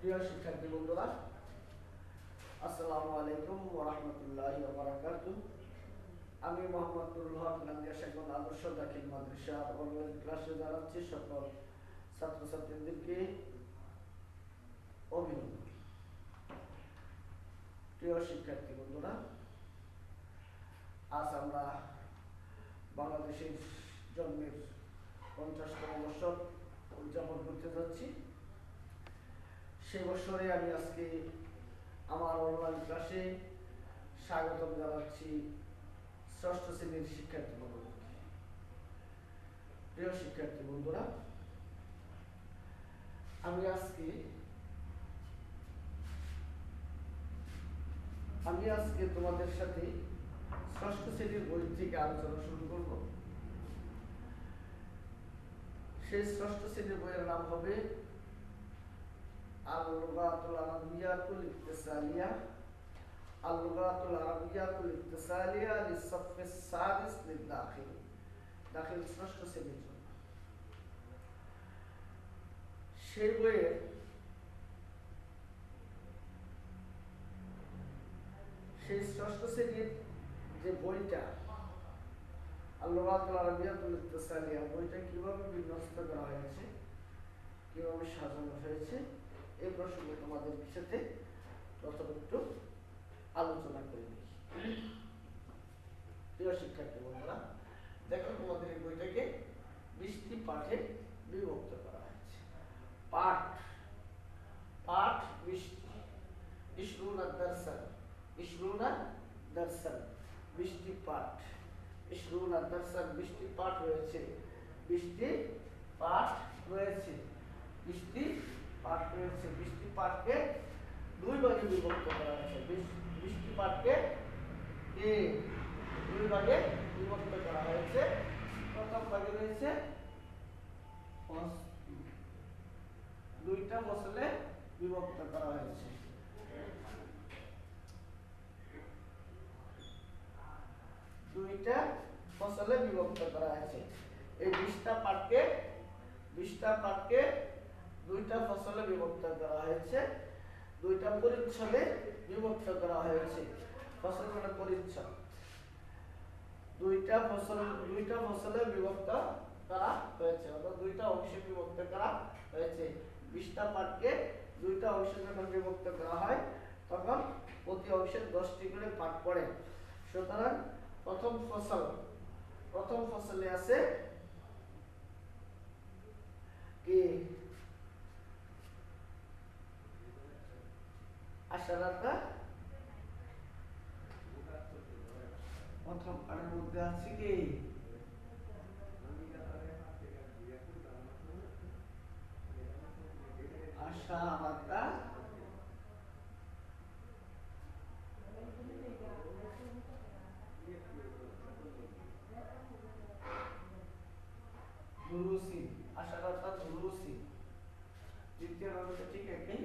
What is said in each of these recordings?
প্রিয় শিক্ষার্থী বন্ধুরা, আসসালামু আলাইকুম ওয়া রাহমাতুল্লাহি ওয়া বারাকাতুহু। আমি মোহাম্মদ নুরুল হক নান্দিয়া শেখগঞ্জ আদর্শ দাখিল মাদ্রাসার অনলাইন ক্লাসে জানাচ্ছি সকল ছাত্রছাত্রীদেরকে অভিনন্দন। প্রিয় শিক্ষার্থী বন্ধুরা, আজ আমরা বাংলাদেশের জন্মের 50তম বছর উদযাপন করতে যাচ্ছি। সে বছরে আমি আজকে আমার অনলাইন ক্লাসে স্বাগতম জানাচ্ছি ষষ্ঠ শ্রেণীর শিক্ষার্থী বন্ধুদেরকে। প্রিয় শিক্ষার্থী বন্ধুরা, আমি আজকে তোমাদের সাথে ষষ্ঠ শ্রেণীর বই থেকে আলোচনা শুরু করব। সেই ষষ্ঠ শ্রেণীর বইয়ের নাম হবে আল-লুগাতুল আরাবিয়াতুল ইত্তিসালিয়া, আল-লুগাতুল আরাবিয়াতুল ইত্তিসালিয়া লিস-সাফফিস সাদিস লিদ-দাখিল, দাখিল ষষ্ঠ শ্রেণীর জন্য। সেই বইয়ের সেই ষষ্ঠ শ্রেণীর যে বইটা আল-লুগাতুল আরাবিয়াতুল ইত্তিসালিয়া, বইটা কিভাবে বিন্যস্ত করা হয়েছে, কিভাবে সাজানো হয়েছে, এই প্রসঙ্গে তোমাদের সাথে প্রথম একটু আলোচনা করে নিই। প্রিয় শিক্ষার্থী বন্ধুরা, দেখো তোমাদের এই বইটাকে 20টি পাঠে বিভক্ত করা হয়েছে। পাঠ 20টি, ইশরুনা দারসান, 20টি পাঠ, ইশরুনা দারসান 20টি পাঠ রয়েছে, 20টি পাঠ রয়েছে, 20টি পাঠকে দুই ভাগে বিভক্ত করা হয়েছে। 20টি পাঠকে দুই ভাগে বিভক্ত করা হয়েছে। প্রথম ভাগে রয়েছে 2টা ফসলে বিভক্ত করা হয়েছে। এই 20টা পাঠকে 2টা ফসলে বিভক্ত করা হয়েছে, 2টা পরিচ্ছদে বিভক্ত করা হয়েছে। ফসল মানে পরিচ্ছদ। 2টা ফসলে বিভক্ত করা হয়েছে, অর্থাৎ 2টা অংশে বিভক্ত করা হয়েছে। 20টা পাঠকে 2টা অংশে যখন বিভক্ত করা হয় তখন প্রতি অংশে 10টি করে পাঠ পড়ে। সুতরাং প্রথম ফসলে আছে কি আশারাতা, প্রথম পাঠের মধ্যে আছে কি আশারাতা, দুরুসি, আশারাতা দুরুসি। দ্বিতীয় নামটা ঠিক একই,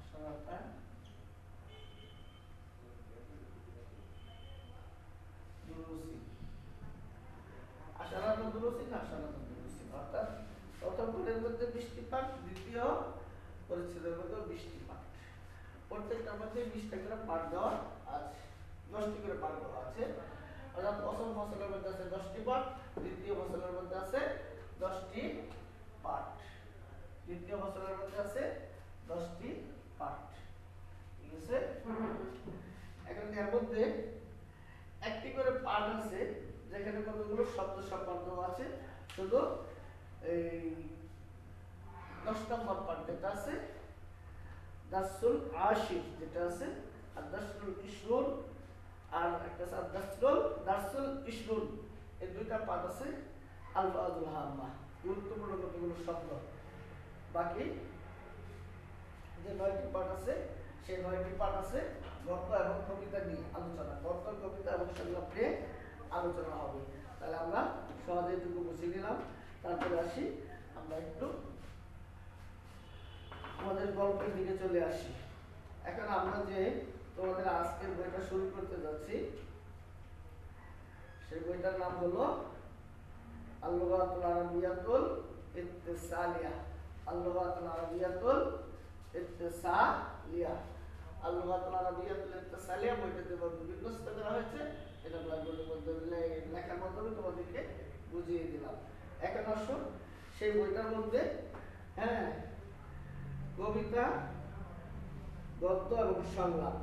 আশারাতা দুরুসি, অর্থাৎ প্রথম পদের মধ্যে 20টি পাঠ, দ্বিতীয় পরিচ্ছেদের মধ্যে 20টি পাঠ। প্রত্যেকটার মধ্যে 20টা করে পাঠ দেওয়া আছে, 10টি করে পাঠ দেওয়া আছে। অর্থাৎ প্রথম ফসলের মধ্যে আছে 10টি পাঠ, দ্বিতীয় ফসলের মধ্যে আছে 10টি পাঠ, দ্বিতীয় ফসলের মধ্যে আছে 10টি পাঠ। ঠিক আছে? এখন এর মধ্যে একটি করে পাঠ আছে যেখানে কতগুলো শব্দ সম্বন্ধ আছে। শুধু এই 10 নম্বর পাঠ যেটা আছে দাসুল আশির, যেটা আছে আর দাসুল ইশরুন, আর একটা আছে দাসুল ইশরুন। এই 2টা পাঠ আছে আলফাজুল হাম্মা, গুরুত্বপূর্ণ কতগুলো শব্দ। বাকি যে 9টি পাঠ আছে সেই 9টি পাঠ আছে গদ্য এবং কবিতা নিয়ে আলোচনা, গদ্য, কবিতা এবং সংলাপ নিয়ে আলোচনা হবে। তাহলে আমরা সহজে এটুকু বুঝে নিলাম। তারপরে আসি আমরা একটু আমাদের গল্পের দিকে চলে আসি। এখন আমরা যে তোমাদের আজকের বইটা শুরু করতে যাচ্ছি সেই বইটার নাম হলো আল-লুগাতুল আরাবিয়াতুল ইত্তিসালিয়া, আল-লুগাতুল আরাবিয়াতুল ইত্তিসালিয়া, আল-লুগাতুল আরাবিয়াতুল ইত্তিসালিয়া বইটাতে বিন্যস্ত করা হয়েছে। এটা ব্ল্যাকবোর্ডের মধ্যে লেখার মাধ্যমে তোমাদেরকে বুঝিয়ে দিলাম। এখন আসুন সেই বইটার মধ্যে কবিতা, গদ্য এবং সংলাপ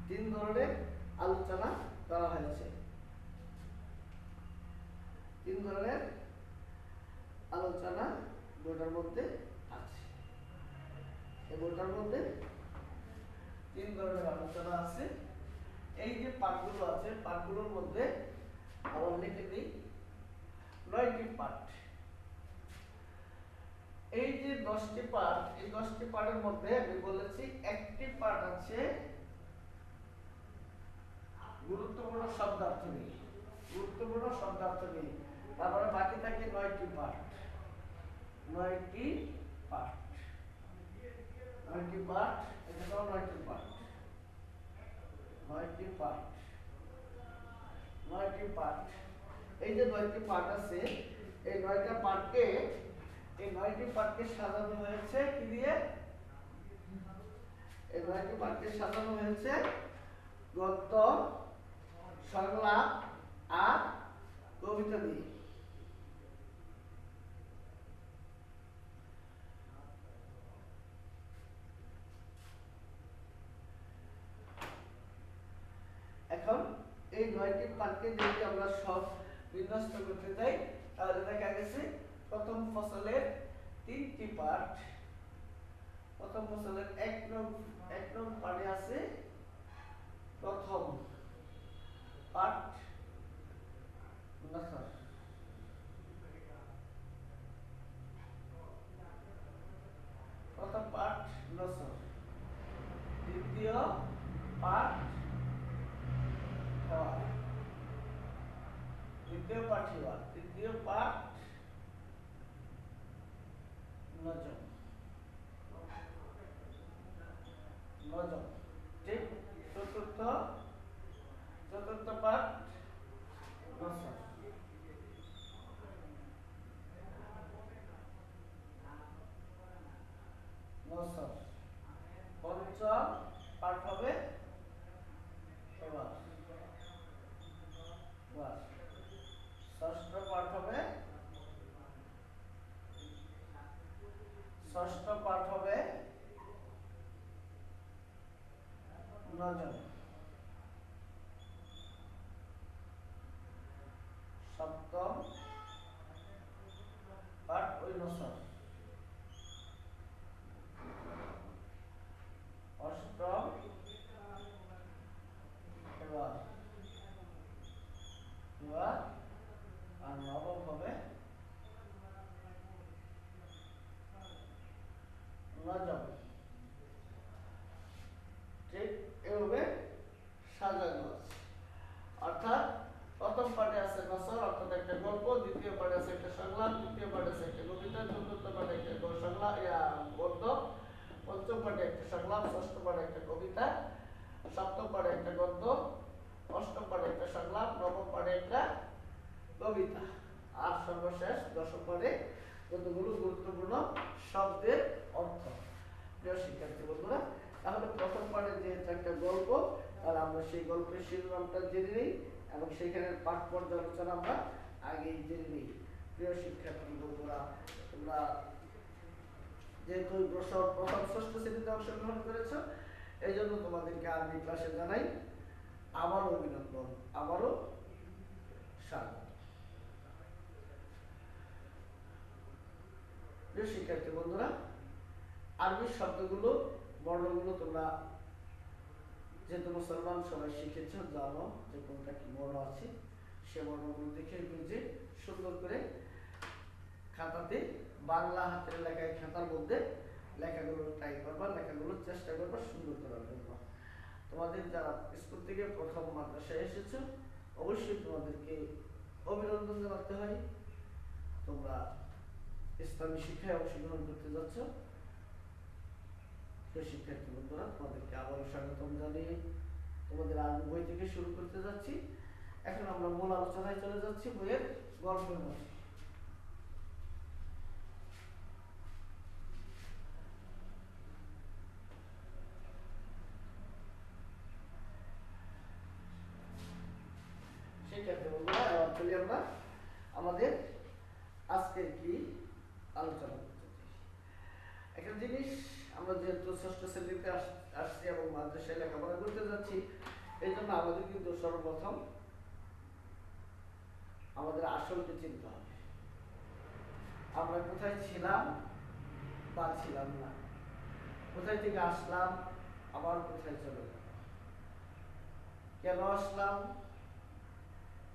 3 ধরনের আলোচনা করা হয়েছে। 3 ধরনের আলোচনা বইটার মধ্যে আছে। এই বইটার মধ্যে 3 ধরনের আলোচনা আছে। এই যে পাঠগুলো আছে, পাঠগুলোর মধ্যে আবার লিখে দিই 9টি পাঠ। এই যে 10টি পাঠ, এই 10টি পাঠের মধ্যে আমি বলেছি একটি পাঠ আছে গুরুত্বপূর্ণ শব্দার্থ নিয়ে, গুরুত্বপূর্ণ শব্দার্থ নিয়ে। তারপরে বাকি থাকে 9টি পাঠ, 9টি পাঠ, 9টি পাঠ, এটাও 9টি পাঠ, 9টি পাঠ, 9টি পাঠ। এই যে 9টি পাঠ আছে, এই 9টা পাঠকে, এই 9টি পাঠকে সাজানো হয়েছে কি দিয়ে? এই 9টি পাঠকে সাজানো হয়েছে গদ্য, সংলাপ আর কবিতা দিয়ে। এখন এই 9টি পাঠকে যদি আমরা সব বিন্যস্ত করতে চাই, তাহলে দেখা গেছে প্রথম ফসলের 3টি পাঠ। প্রথম ফসলের 1 নং পাঠে আছে প্রথম পাঠ নসর, প্রথম পাঠ নসর, দ্বিতীয় পাঠ হেওয়া, দ্বিতীয় পাঠ হেওয়া, তৃতীয় পাঠ নজম, নজম, ঠিক। চতুর্থ পাঠ নসর, নসর। পঞ্চম পাঠ হবে হেওয়া, ষষ্ঠ পাঠ হবে, ষষ্ঠ পাঠ হবে নজম, সপ্তম পাঠ ওই নসর, অষ্টম হেওয়া, আর নবম হবে নজম, ঠিক। এভাবে সাজানো আছে। অর্থাৎ প্রথম পাঠে আছে নসর, অর্থাৎ একটা গল্প, দ্বিতীয় পাঠে আছে একটা সংলাপ, তৃতীয় পাঠে আছে একটা কবিতা, চতুর্থ পাঠে একটা সংলাপ গদ্য, পঞ্চম পাঠে একটা সংলাপ, ষষ্ঠ পাঠে একটা কবিতা, সপ্তম পাঠে একটা গদ্য, অষ্টম পাঠে একটা সংলাপ, নবম পাঠে একটা কবিতা, আর সর্বশেষ দশম পাঠে কতগুলো গুরুত্বপূর্ণ শব্দের অর্থ। প্রিয় শিক্ষার্থী বন্ধুরা, তাহলে প্রথম পাঠে যেহেতু একটা গল্প, তাহলে আমরা সেই গল্পের শিরোনামটা জেনে নিই এবং সেখানের পাঠ পর্যালোচনা আমরা আগেই জেনে নিই। প্রিয় শিক্ষার্থী বন্ধুরা, তোমরা যেহেতু প্রথম ষষ্ঠ শ্রেণীতে অংশগ্রহণ করেছ, এই জন্য তোমাদেরকে আরবি ক্লাসে জানাই আবারও অভিনন্দন, আবারও স্বাগত। প্রিয় শিক্ষার্থী বন্ধুরা, আরবি শব্দগুলো, বর্ণগুলো তোমরা যেহেতু মুসলমান সবাই শিখেছ, জানো যে কোনটা কি বর্ণ আছে, সে বর্ণগুলো দেখে বুঝে সুন্দর করে খাতাতে বাংলা হাতের লেখায় খাতার মধ্যে লেখাগুলো টাইপ করবা, লেখাগুলো চেষ্টা করবা সুন্দর করার জন্য। তোমাদের যারা স্কুল থেকে প্রথম মাদ্রাসায় এসেছ, অবশ্যই তোমাদেরকে অভিনন্দন জানাতে হয়। তোমরা ইসলামী শিক্ষায় অংশগ্রহণ করতে যাচ্ছ। শিক্ষার্থী বন্ধুরা, তোমাদেরকে আবারও স্বাগতম জানিয়ে তোমাদের আরবি বই থেকে শুরু করতে যাচ্ছি। এখন আমরা মূল আলোচনায় চলে যাচ্ছি বইয়ের গল্পের মধ্যে। সরাসরি আমরা আমাদের আজকে কি আলোচনা করতে চাই। একটা জিনিস, আমরা যেহেতু ষষ্ঠ শ্রেণীতে আসছি এবং মাদ্রাসায় লেখাপড়া করতে যাচ্ছি, এই জন্য আমাদের কিন্তু সর্বপ্রথম আমাদের আসলকে চিনতে হবে। আমরা কোথায় ছিলাম বা ছিলাম না, কোথায় থেকে আসলাম আবার কোথায় চলে গেলাম, কেন আসলাম,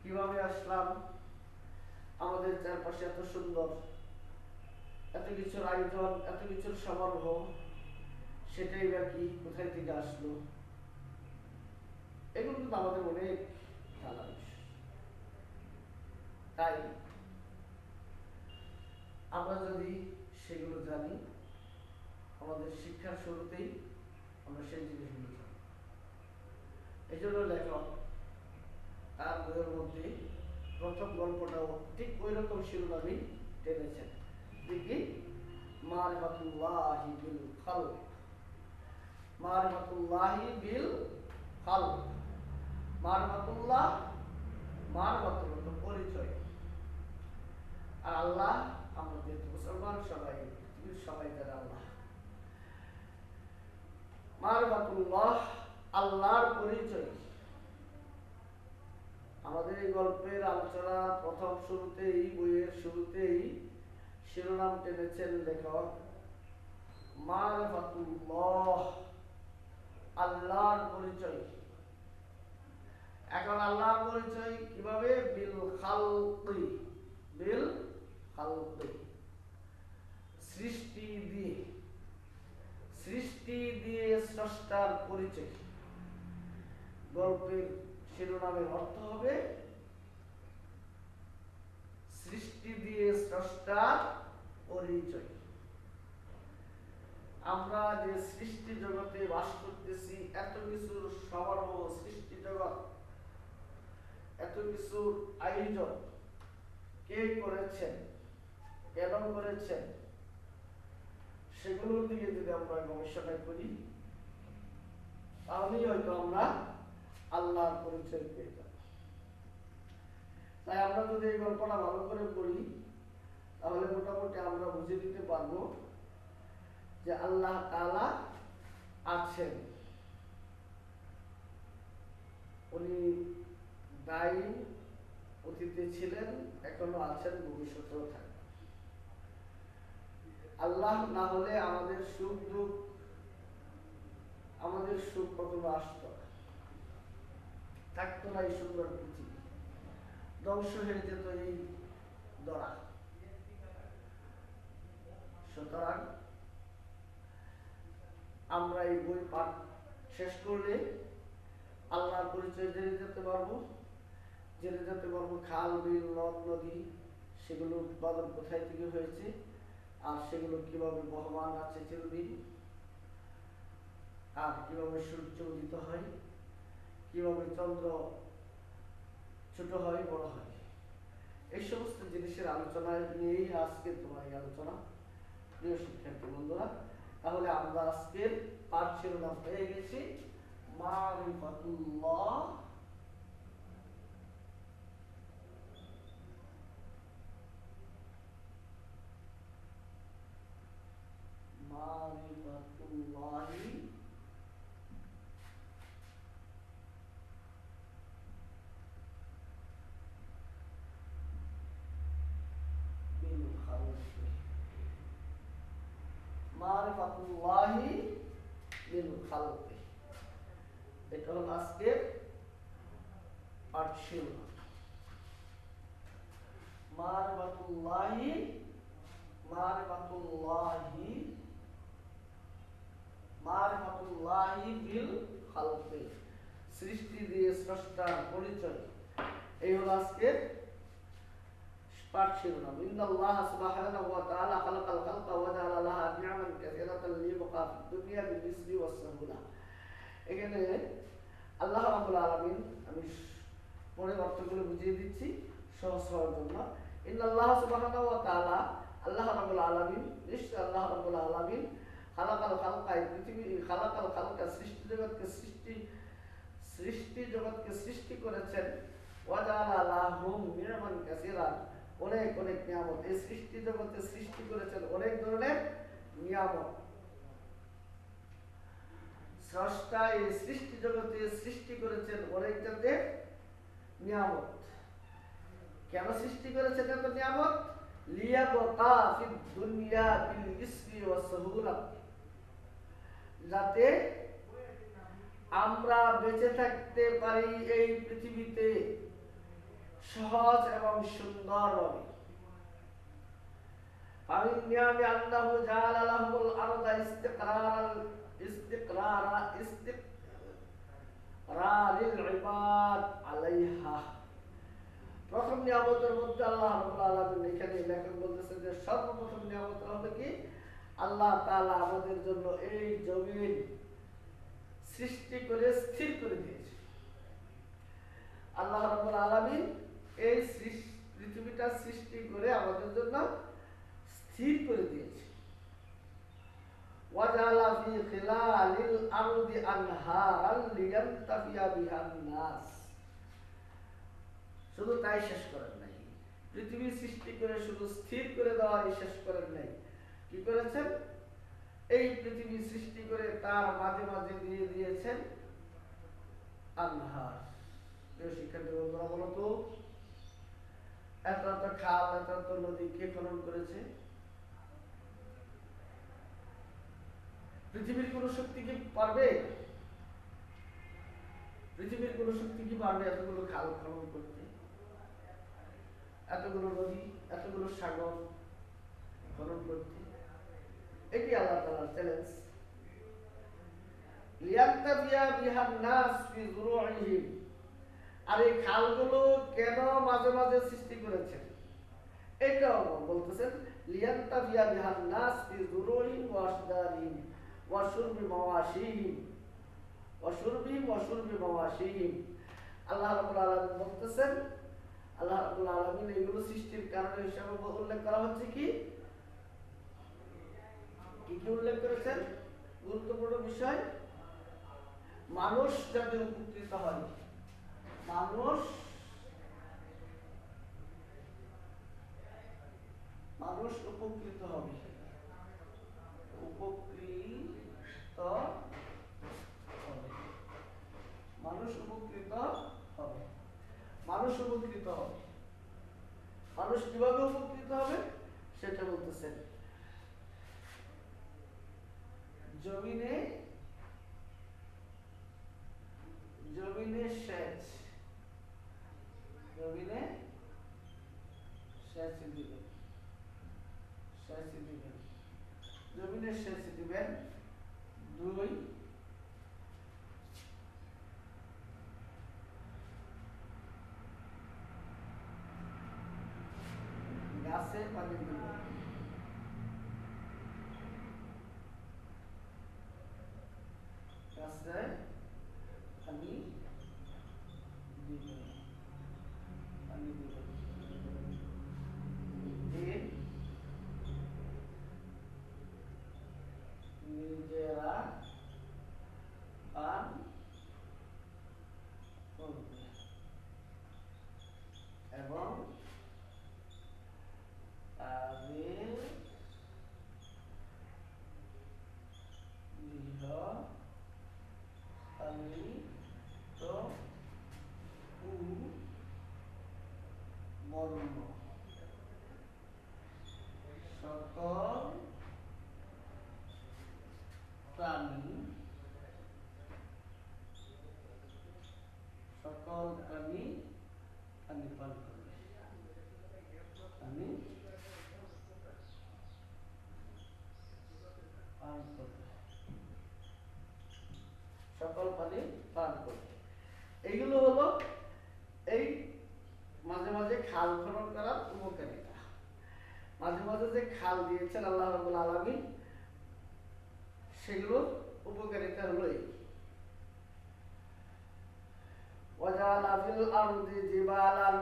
কিভাবে আসলাম, আমাদের চারপাশে এত সুন্দর, এত কিছুর আয়োজন, এত কিছুর সমারোহ, সেটাই বা কি, কোথায় থেকে আসলো, এগুলো কিন্তু আমাদের অনেক জানার বিষয়। তাই আমরা যদি সেগুলো জানি, আমাদের শিক্ষার শুরুতেই আমরা সেই জিনিসগুলো জানি। এই জন্য লেখক তার বইয়ের মধ্যে প্রথম গল্পটাও ঠিক ওই রকম শিরোনামই টেনেছেন, দেখি মারিফাতুল্লাহি বিল খালক, মারিফাতুল্লাহি বিল খালক, মারিফাতুল্লাহ, মারিফাতুল্লাহ পরিচয়। আর আল্লাহ, আমরা যেহেতু মুসলমান সবাই, পৃথিবীর সবাই জানে আল্লাহ। মারিফাতুল্লাহ, আল্লাহর পরিচয়। আমাদের এই গল্পের আলোচনা প্রথম শুরুতেই, বইয়ের শুরুতেই শিরোনাম টেনেছেন লেখক মারিফাতুল্লাহ, আল্লাহর পরিচয়। এখন আল্লাহর পরিচয় কিভাবে? বিল খালকি, বিল খালকি, সৃষ্টি দিয়ে, সৃষ্টি দিয়ে স্রষ্টার পরিচয়। গল্পের শিরোনামের অর্থ হবে সৃষ্টি দিয়ে স্রষ্টার পরিচয়। আমরা যে সৃষ্টি জগতে বাস করতেছি, এত কিছুর সমারোহ, সৃষ্টি জগৎ, এত কিছুর আয়োজন কে করেছেন, কেন করেছেন, সেগুলোর দিকে যদি আমরা গবেষণা করি, তাহলেই হয়তো আমরা আল্লাহর পরিচয় পেয়ে যাব। তাই আমরা যদি এই গল্পটা ভালো করে পড়ি, তাহলে মোটামুটি আমরা বুঝে দিতে পারবো যে আল্লাহ তাআলা আছেন। উনি দায়ী, অতীতে ছিলেন, এখনো আছেন, ভবিষ্যতেও থাকবেন। আল্লাহ না হলে আমাদের সুখ দুঃখ, আমাদের সুখ কখনো আসতো না, থাকতো না এই সুন্দর পৃথিবী, ধ্বংস হয়ে যেত এই দরা। সুতরাং আমরা এই বই পাঠ শেষ করলে আল্লাহর পরিচয় জেনে যেতে পারবো, জেনে যেতে পারবো খাল, বিল, নদ, নদী, সেগুলোর উৎপাদন কোথায় থেকে হয়েছে, আর সেগুলো কিভাবে বহমান আছে চিরদিন, আর কিভাবে সূর্য উদিত হয়, কিভাবে চন্দ্র ছোট হয়, বড় হয়। এই সমস্ত জিনিসের আলোচনা নিয়েই আজকে তোমার এই আলোচনা, প্রিয় শিক্ষার্থী বন্ধুরা। তাহলে আমরা আজকের পাঠ শিরোনাম পেয়ে গেছি মারিফাতুল্লাহ, মারিফাতুল্লাহি বিল খালকি, মারিফাতুল্লাহি বিল খালকি, এটা হলো আজকের পাঠ শিরোনাম। মারিফাতুল্লাহি, মারিফাতুল্লাহি, মারিফাতুল্লাহি বিল খালকি, সৃষ্টি দিয়ে স্রষ্টার পরিচয়। এই হলো আজকের পাঠ শিরোনাম। ইন্নাল্লাহ সুবহানাহু ওয়া তাআলা খালাকাল খালকা ওয়া জাআলা লাহা নি'মান কাসীরাতান লিয়াবকা ফিদ দুনিয়া বিল ইসরি ওয়াস সাহুলা। এখানে আল্লাহ রাব্বুল আলামিন, আমি পরে অর্থগুলো বুঝিয়ে দিচ্ছি সহজ হওয়ার জন্য। ইন্নাল্লাহ সুবহানাহু ওয়া তাআলা, আল্লাহ রাব্বুল আলামিন, নিশ্চয় আল্লাহ রাব্বুল আলামিন খালাকাল খালকা, পৃথিবী, খালাকাল খালকা, সৃষ্টি জগৎকে সৃষ্টি, সৃষ্টি জগৎকে সৃষ্টি করেছেন, ওয়া জাআলা লাহুম কাসীরান, অনেক অনেক নিয়ামত। এই সৃষ্টি জগতে সৃষ্টি করেছেন অনেক ধরনের নিয়ামত। স্রষ্টা এই সৃষ্টি জগতে সৃষ্টি করেছেন অনেক জাতের নিয়ামত। কেন সৃষ্টি করেছেন এত নিয়ামত? লিয়াবকা ফিদ দুনিয়া বিল ইসরি ওয়াস সাহুলা, যাতে আমরা বেঁচে থাকতে পারি এই পৃথিবীতে সহজ এবং সুন্দরভাবে। ফামিন নিয়ামি আল্লাহু জাআলা লাহুল আরদা ইস্তিকরারিল ইবাদ আলাইহা। প্রথম নিয়ামতের মধ্যে আল্লাহ রাব্বুল আলামিন এখানে লেখক বলতেছেন যে সর্বপ্রথম নিয়ামত হলো কি, আল্লাহ তাআলা আমাদের জন্য এই জমিন সৃষ্টি করে স্থির করে দিয়েছে। আল্লাহ রাব্বুল আলামিন এই পৃথিবীটা সৃষ্টি করে আমাদের জন্য স্থির করে দিয়েছে। ওয়াজালা ফি খিলালিল আরদি আনহারাল লিয়ানতাফিয়া বিহান নাস। শুধু তাই শেষ করেন নাই, পৃথিবী সৃষ্টি করে শুধু স্থির করে দেওয়াই শেষ করেন নাই, কি করেছেন? এই পৃথিবী সৃষ্টি করে তার মাঝে মাঝে দিয়ে দিয়েছেন আনহার। শিক্ষার্থী বন্ধুরা বলো তো, এত এত খাল, এত এত নদী কে খনন করেছে? পৃথিবীর কোন শক্তি কি পারবে? পৃথিবীর কোন শক্তি কি পারবে এতগুলো খাল খনন করতে, এতগুলো নদী, এতগুলো সাগর খনন করতে? এটি আল্লাহ তাআলার চ্যালেঞ্জ। লিয়ানতাফিয়া বিহান নাস ফি যুরুইহিম। আর এই খালগুলো কেন মাঝে মাঝে সৃষ্টি করেছেন এটাও বলতেছেন। লিয়ানতাফিয়া বিহান নাস ফি যুরুইহিম ওয়া আসদারিহিম ওয়া শুরবি মাওয়াশিহিম ওয়া শুরবি মাওয়াশিহিম। আল্লাহ রাব্বুল আলামিন বলতেছেন, আল্লাহ রাব্বুল আলামিন এগুলো সৃষ্টির কারণ হিসেবে উল্লেখ করা হচ্ছে কি কি উল্লেখ করেছেন? গুরুত্বপূর্ণ বিষয়, মানুষ যাতে উপকৃত হয়। মানুষ উপকৃত হবে, মানুষ উপকৃত হবে। মানুষ কিভাবে উপকৃত হবে সেটা বলতেছেন। জমিনে সেচ দিবেন। 2, গাছে পানি দিবেন। গাছে পানি দিবেন। নিজেরা পান করবে এবং তাদের গৃহপালিত বন্য সকল প্রাণী পানি পান করবে। সকল পানি পান করবে। এইগুলো হলো এই মাঝে মাঝে খাল খনন করার উপকারিতা। মাঝে মাঝে যে খাল দিয়েছেন আল্লাহ রাব্বুল আলামিন, সেগুলো উপকারিতা হলো এই। ওয়াজালা ফিল আরদি জিবালান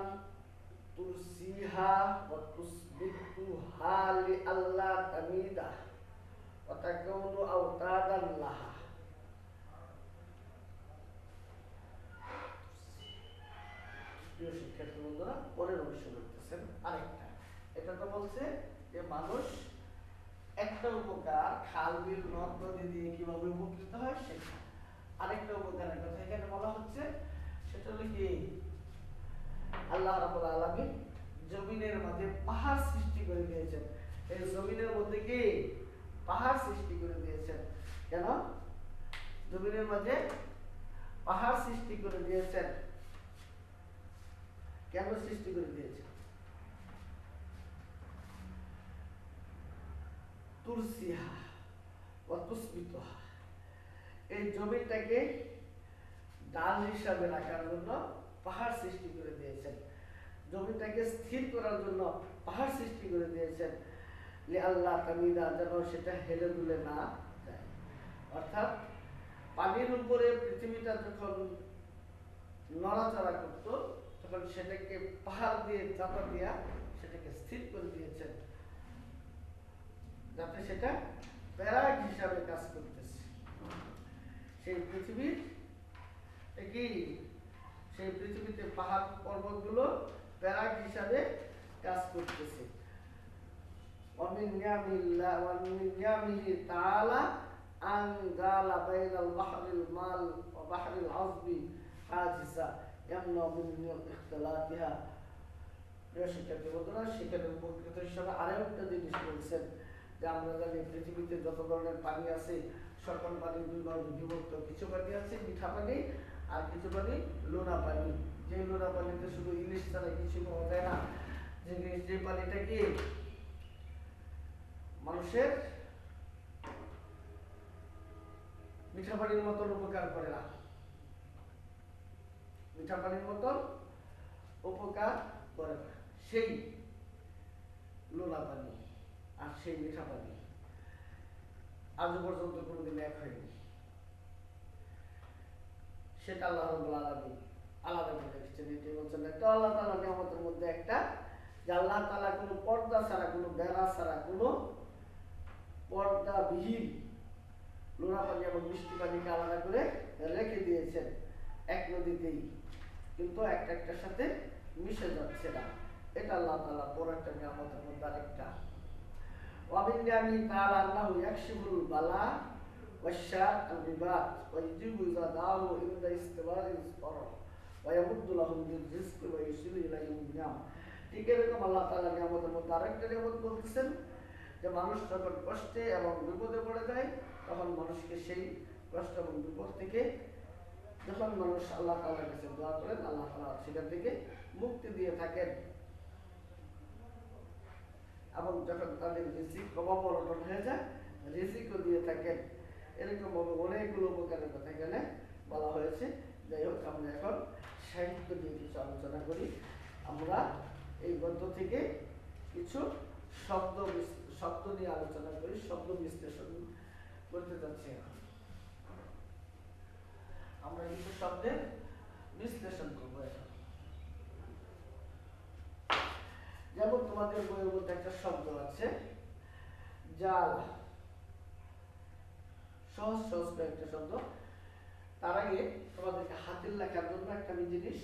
তুরসিহা ওয়া তুসবিতুহা লিআল্লা তামিদা ওয়া তাকুনু আওতাদান লাহা। প্রিয় শিক্ষার্থী বন্ধুরা, পরের অংশ করতেছেন আরেকটা। এটা তো বলছে যে মানুষ একটা উপকার, খাল বিল নদ নদী দিয়ে কিভাবে উপকৃত হয় সেটা। আরেকটা উপকারের কথা এখানে বলা হচ্ছে, সেটা হলো কি, আল্লাহ রাব্বুল আলামিন জমিনের মাঝে পাহাড় সৃষ্টি করে দিয়েছেন। এই জমিনের মধ্যে কি পাহাড় সৃষ্টি করে দিয়েছেন। কেন জমিনের মাঝে পাহাড় সৃষ্টি করে দিয়েছেন? কেন সৃষ্টি করে দিয়েছেন? তুরসিহা ওয়া তুসবিতুহা, এই জমিটাকে ডাল হিসাবে রাখার জন্য পাহাড় সৃষ্টি করে দিয়েছেন। জমিটাকে স্থির করার জন্য পাহাড় সৃষ্টি করে দিয়েছেন। আল্লাহ তামিদা, যেন সেটা হেলে দুলে না যায়। অর্থাৎ পানির উপরে পৃথিবীটা যখন নড়াচড়া করত, তখন সেটাকে পাহাড় দিয়ে চাপা দিয়া সেটাকে স্থির করে দিয়েছেন, যাতে সেটা প্যারাগ হিসাবে কাজ করতেছে। সেই পৃথিবীর কি, সেই পৃথিবীতে পাহাড় পর্বতগুলো প্যারাগ হিসাবে কাজ করতেছে। ومن نعم الله ومن نعمه تعالى أن جعل بين البحر المال وبحر العذب حاجزا يمنع من اختلاطها। শিক্ষার্থী বন্ধুরা, সেখানে উপকৃত হিসাবে আরো একটা জিনিস বলছেন যে আমরা জানি পৃথিবীতে যত ধরনের পানি আছে, সকল পানি দুই ভাগে বিভক্ত। কিছু পানি আছে মিঠা পানি, আর কিছু পানি লোনা পানি। যে লোনা পানিতে শুধু ইলিশ ছাড়া কিছু পাওয়া যায় না, যে পানিটা কি মানুষের মিঠা পানির মতন উপকার করে না, মিঠা পানির মতন উপকার করে না, সেই লোনা পানি আর সেই মিঠা পানি আজ পর্যন্ত কোনোদিন এক হয়নি। সেটা আল্লাহ রাব্বুল আলামিন আলাদা করে রেখেছেন। এটাই বলছেন একটা আল্লাহ তাআলার নিয়ামতের মধ্যে একটা, যে আল্লাহ তাআলা কোনো পর্দা ছাড়া, কোনো বেড়া ছাড়া, কোনো পর্দাবিহীন লোনা পানি এবং মিষ্টি পানিকে আলাদা করে রেখে দিয়েছেন এক নদীতেই, কিন্তু একটা একটার সাথে মিশে যাচ্ছে না। এটা আল্লাহ তাআলা বড় একটা নিয়ামতের মধ্যে আরেকটা। ومن نعمه تعالى أنه يكشف البلاء والشر عن العباد ويجيب إذا دعوا عند استواء الضرر ويمد لهم بالرزق ويرسل إليهم النعم। ঠিক এরকম আল্লাহ তাআলা নিয়ামতের মধ্যে আরেকটা নিয়ামত বলতেছেন যে মানুষ যখন কষ্টে এবং বিপদে পড়ে যায়, তখন মানুষকে সেই কষ্ট এবং বিপদ থেকে, যখন মানুষ আল্লাহ তাআলার কাছে দোয়া করেন, আল্লাহ তাআলা সেখান থেকে মুক্তি দিয়ে থাকেন। এবং যখন তাদের রিজিক অবমরণ হয়ে যায়, রিজিকও দিয়ে থাকেন। এরকম ভাবে অনেকগুলো উপকারের কথা এখানে বলা হয়েছে। যাই হোক, আমরা এখন সাহিত্য নিয়ে কিছু আলোচনা করি। আমরা এই গদ্য থেকে কিছু শব্দ নিয়ে আলোচনা করি, শব্দ বিশ্লেষণ করতে যাচ্ছি। এখন আমরা কিছু শব্দের বিশ্লেষণ করবো। এখন যেমন তোমাদের বইয়ের মধ্যে একটা শব্দ আছে জাল, সহজ সহজ কয়েকটা শব্দ। তার আগে তোমাদেরকে হাতের লেখার জন্য একটা আমি জিনিস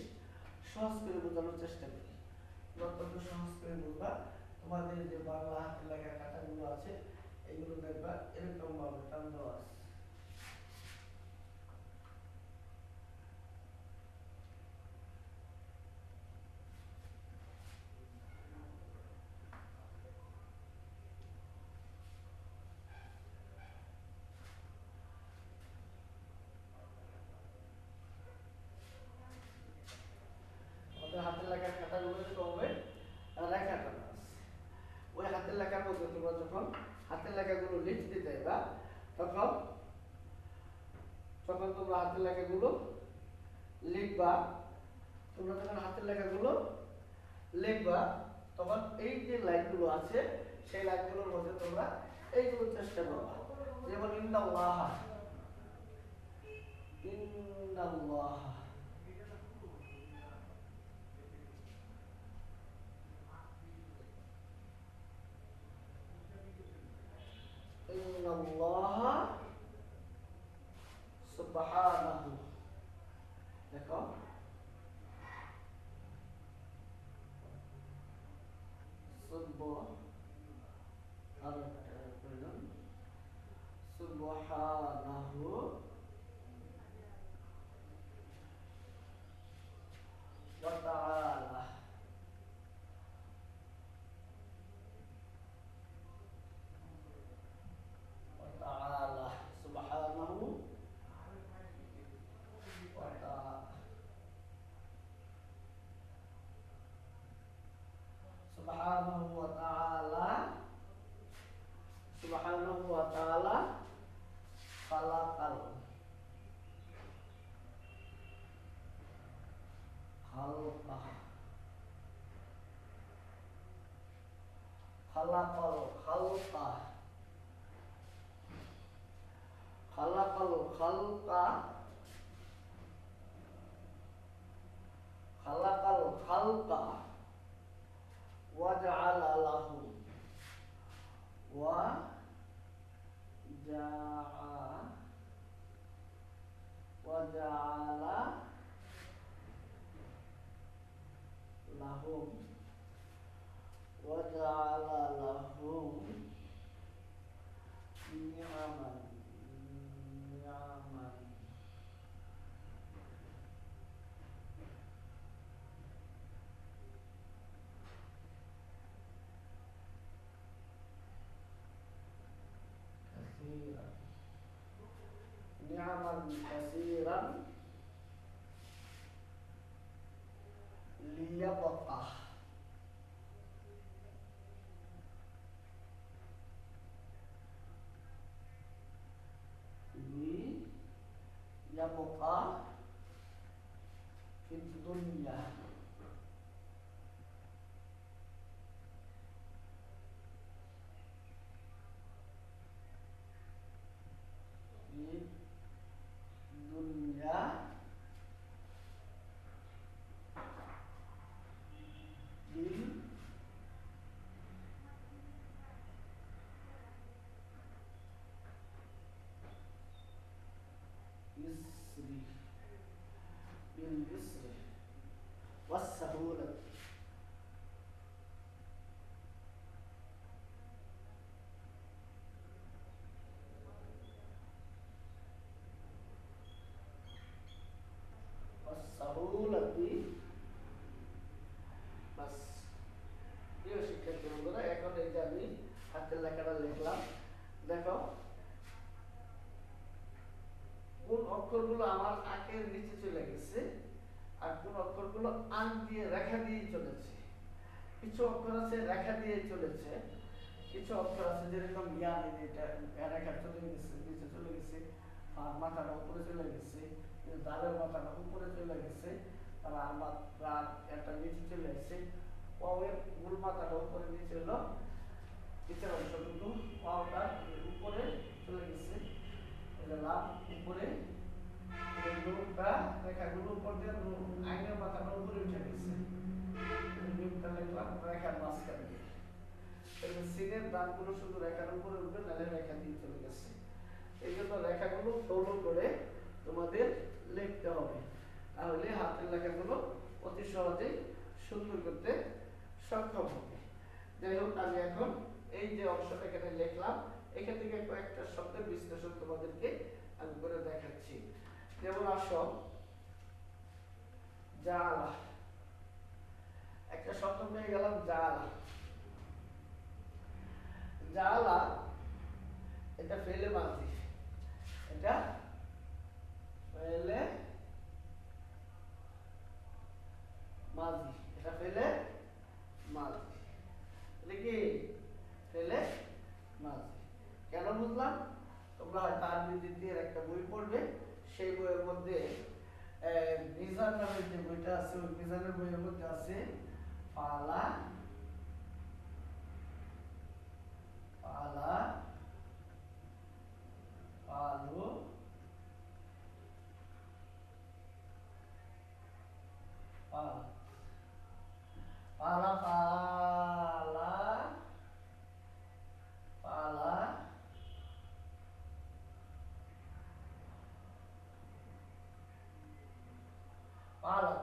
সহজ করে বোঝানোর চেষ্টা করি, অত্যন্ত সহজ করে বুঝবা। তোমাদের যে বাংলা হাতের লেখার খাতাগুলো আছে, এগুলো দেখবা এরকম ভাবে টান দেওয়া আছে। হাতের লেখার খাতাগুলো হবে লেখা টানা আছে। ওই হাতের লেখার মধ্যে তোমরা যখন হাতের লেখাগুলো লিখতে যাইবা, তখন তোমরা হাতের লেখাগুলো লিখবা। তোমরা যখন হাতের লেখাগুলো লিখবা, তখন এই যে লাইনগুলো আছে, সেই লাইনগুলোর মধ্যে তোমরা এইগুলো চেষ্টা করবা। যেমন ইন্নাল্লাহ, ইন্নাল্লাহ, ইন্নাল্লাহ সুবহানাহু। দেখো খালাকাল খালকা, খালাকাল খালকা, খালাকাল খালকা, ওয়াজআলা লাহু, ওয়াজআলা লাহুম, ওয়াজআলা লাহুম নি'মান, নি'মান, কাসীরান, নি'মান কাসীরান লিয়াবকা, লিয়াবকা ফিদ দুনিয়া, ফিদ দুনিয়া বিল ইসরি, বিল ইসরি ওয়াসসাহুলাতি, ওয়াসসাহুলাতি। বাস, প্রিয় শিক্ষার্থী বন্ধুরা, এখন এই যে আমি হাতের লেখাটা লিখলাম, দেখো কোন অক্ষরগুলো আমার আঁকের নিচে চলে গেছে আর কোন অক্ষরগুলো আঁক দিয়ে রেখা দিয়ে চলেছে। কিছু অক্ষর আছে রেখা দিয়ে চলেছে, কিছু অক্ষর আছে যেরকম ইয়ান, এটা রেখা চলে গেছে, নিচে চলে গেছে, আর মাথাটা উপরে চলে গেছে, দালের মাথাটা উপরে চলে গেছে, আর আমার একটা নিচে চলে গেছে, ওয়ের মূল মাথাটা উপরে নিচে হলো, নিচের অংশটুকু পাওয়াটা উপরে চলে গেছে, লাভ উপরে, নুনটা রেখাগুলো উপর দিয়ে আইনের মাথাটা উপরে উঠে গেছে, নুনটা লিখলাম রেখার মাঝখানে দিয়ে, সিনের দাগগুলো শুধু রেখার উপরে উঠবে, নাহলে রেখা দিয়ে চলে গেছে। এই জন্য রেখাগুলো ফলো করে তোমাদের লিখতে হবে, তাহলে হাতের লেখাগুলো অতি সহজেই সুন্দর করতে সক্ষম হবে। যাই হোক, আমি এখন এই যে অংশটা এখানে লিখলাম, এখান থেকে কয়েকটা শব্দের বিশ্লেষণ তোমাদেরকে আমি করে দেখাচ্ছি। যেমন আসো, জালা, একটা শব্দ পেয়ে গেলাম জালা। জালা এটা ফেলে মাঝি, এটা ফেলে মাঝি, এটা ফেলে মাঝি, এটা কি ফেলে মাঝি। কেন বুঝলাম? তোমরা হয়তো আরবি দ্বিতীয় একটা বই পড়বে, সেই বইয়ের মধ্যে মিজান নামের যে বইটা আছে, ওই মিজানের বইয়ের মধ্যে আছে পালা, পালা, পালো, পালা, পালা, পালা, পালা, পালা।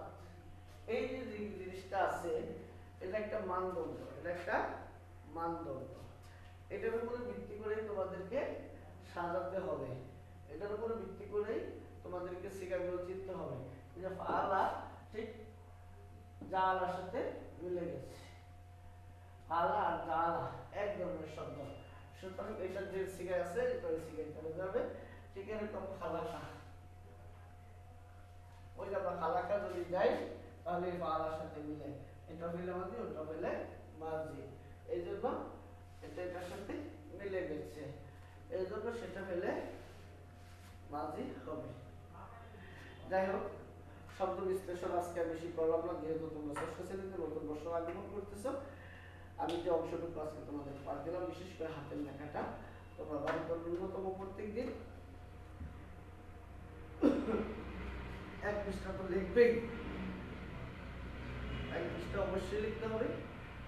এই যে জিনিসটা আছে, এটা একটা মানদণ্ড, এটা একটা মানদণ্ড। এটার উপরে ভিত্তি করে তোমাদেরকে সাজাতে হবে, এটার উপরে ভিত্তি করেই তোমাদেরকে শিকাগুলো চিনতে হবে। যে পালা ঠিক জালার সাথে মিলে গেছে, পালা আর জালা এক ধরনের শব্দ, সুতরাং এটার যে শিখা আছে এটা ওই শিখাই চলে যাবে। ঠিক এরকম খালাকা, ওই যে আমরা খালাকা যদি যাই তাহলে পালার সাথে মিলে, এটা মিলে মাঝি, ওটা মিলে মাঝি, এই জন্য এটা এটার সাথে মিলে গেছে, এই জন্য সেটা মিলে মাঝি হবে। যাই হোক, শব্দ বিশ্লেষণ আজকে বেশি করলাম না, যেহেতু তোমরা ষষ্ঠ শ্রেণীতে নতুন বর্ষ আগমন করতেছো। আমি যে অংশটুকু আজকে তোমাদের পাঠ দিলাম, বিশেষ করে হাতের লেখাটা তোমরা বাড়িতে ন্যূনতম প্রত্যেক দিন এক পৃষ্ঠা তো লিখবেই, এক পৃষ্ঠা অবশ্যই লিখতে হবে।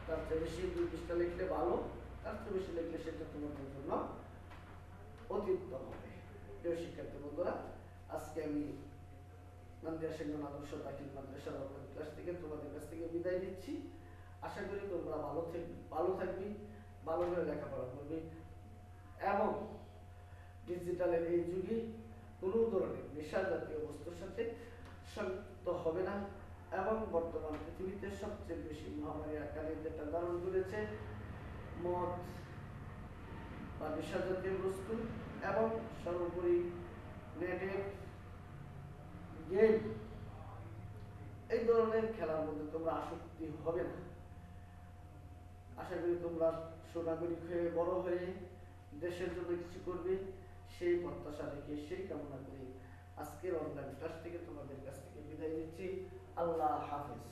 তার চেয়ে বেশি 2 পৃষ্ঠা লিখলে ভালো, তার চেয়ে বেশি লিখলে সেটা তোমাদের জন্য অতি উত্তম হবে। প্রিয় শিক্ষার্থী বন্ধুরা, আজকে আমি নান্দিয়া সেনগন আদর্শ দাখিল মাদ্রাসার অনলাইন ক্লাস থেকে তোমাদের কাছ থেকে বিদায় নিচ্ছি। আশা করি তোমরা ভালো থাকবে, ভালোভাবে লেখাপড়া করবে এবং ডিজিটালের এই যুগে কোনো ধরনের নেশা জাতীয় বস্তুর সাথে সংযুক্ত হবে না এবং বর্তমান পৃথিবীতে সবচেয়ে বেশি মহামারী আকারে যেটা ধারণ করেছে মদ বা নেশা জাতীয় বস্তু এবং সর্বোপরি নেটের গেম, এই ধরনের খেলার মধ্যে তোমরা আসক্তি হবে না। আশা করি তোমরা সুনাগরিক হয়ে বড় হয়ে দেশের জন্য কিছু করবে, সেই প্রত্যাশা রেখে সেই কামনা করি আজকের অনলাইন ক্লাস থেকে তোমাদের কাছ থেকে বিদায় নিচ্ছি। আল্লাহ হাফেজ।